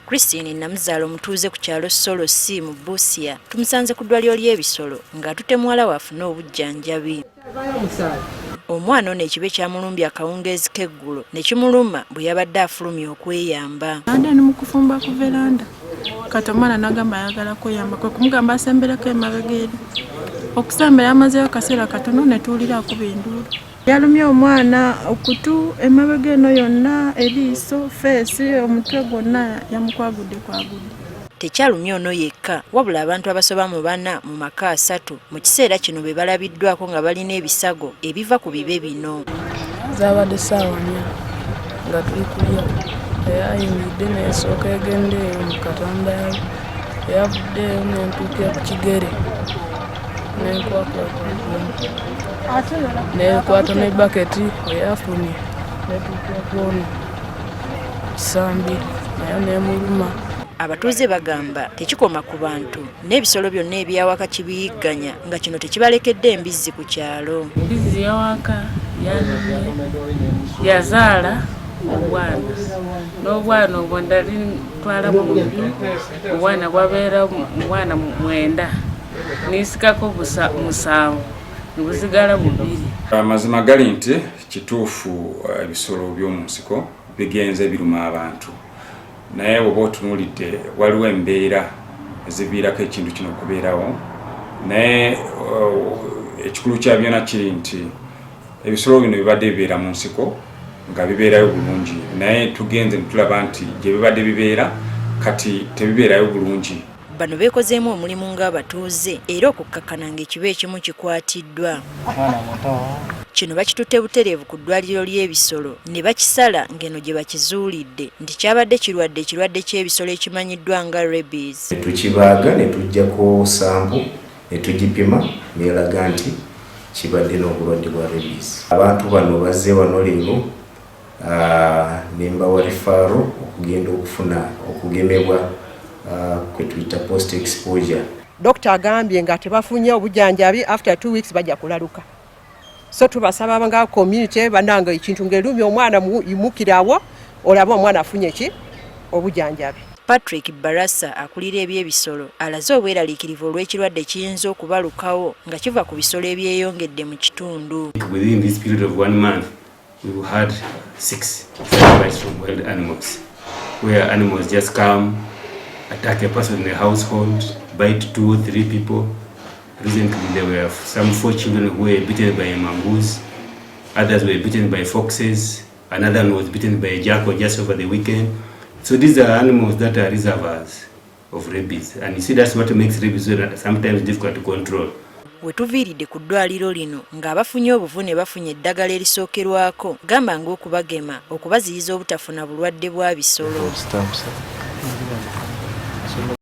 Christine Namuzaala omutuuze ku kyalo Solo C mu Busia tumusanze ku ddwaliro ly'ebisolo ng'atute muwala we afune obujjanjabi. Omwana ono ekibe kyamulumbya akawungeezi k'eggulo ne kimuluma bwe yabadde afulumya okweyamba. Ande ni mu kufumba ku veranda kati omwana n'agamba ayagala kweyamba kwe kumugamba asembereko emabega eri. Okusembera amazeyo akaseera katono ne tuwulira akuba enduulu. Yalumye omwana okutu emabega eno yonna eriiso feesi omutwe gwonna yamukwagudde. Tekyalumye ono yekka wabula abantu abasoba mu bana mu maka 3 mu kiseera kino be balabiddwako nga balina ebisago ebiva ku bibe bino. Zaabadde ssaawa 4 nga tuli kulya eyayimiridde n'esooka egende mu Katonda yavuddeyo n'entuukira ku kigere n'ekwata n'ebbaketi eyafunye n'etuukira kw'ono kisambi nayo n'emuluma. Abatuuze bagamba tekikoma ku bantu n'ebisolo byonna ebyawaka kibiyigganya nga kino tekibalekedde embizzi ku kyalo. Embizzi yawaka yazaala obwana n'obwana obwo ndali ntwala mu mbi obwana bwabeera obwana 9 nisikako 7 nibuzigala 2. Amazima gali nti kituufu ebisolo by'omu nsiko bigenze biruma abantu naye bw'oba otunuulidde waliwo embeera eziviirako ekintu kino okubeerawo naye ekikulu kya byonna kiri nti ebisolo bino bibadde bibeera mu nsiko nga bibeerayo bulungi naye tugenze netulaba nti gye bibadde bibeera kati tebibeerayo bulungi. Bano beekozeemu omulimu ng'abatuuze era okukkakkana ng'ekiba ekimu kikwatiddwa. Kino bakitutte butereevu ku ddwaliro ly'ebisolo ne bakisala ng'eno gye bakizuulidde nti kyabadde ekirwadde ky'ebisolo ekimanyiddwa nga rabies. Tukibaaga ne tuggyako sampo ne tugipima n'eraga nti kibadde n'obulwadde bwa rabies. Abantu bano bazze wano leero ne mbawa rifaaro okugenda okufuna okugemebwa kwe tuyita post exposure. Dokita agambye nga tebafunye obujjanjabi after 2 weeks bajja kulaluka. So tubasaba nga community bananga ekintu ng'erumye omwana yimukirawo olaba omwana afunye ki obujjanjabi. Patrick Barasa akulira eby'ebisolo alaze obweraliikirivu olw'ekirwadde kiyinza okubalukawo nga kiva ku bisolo ebyeyongedde mu kitundu. Within this period of 1 month we had 6 bites from wild animals where animals just come attack a person in the household, bite 2 or 3 people. Recently there were some 4 children who were bitten by a mongoose, others were bitten by foxes, another one was bitten by a jackal just over the weekend. So these are animals that are reservoirs of rabies, and you see that's what makes rabies sometimes difficult to control. Wetuviiridde ku ddwaliro lino ng'abafunye obuvune bafunye eddagala erisookerwako gamba ng'okubagema okubaziyiza obutafuna bulwadde bwa bisolo.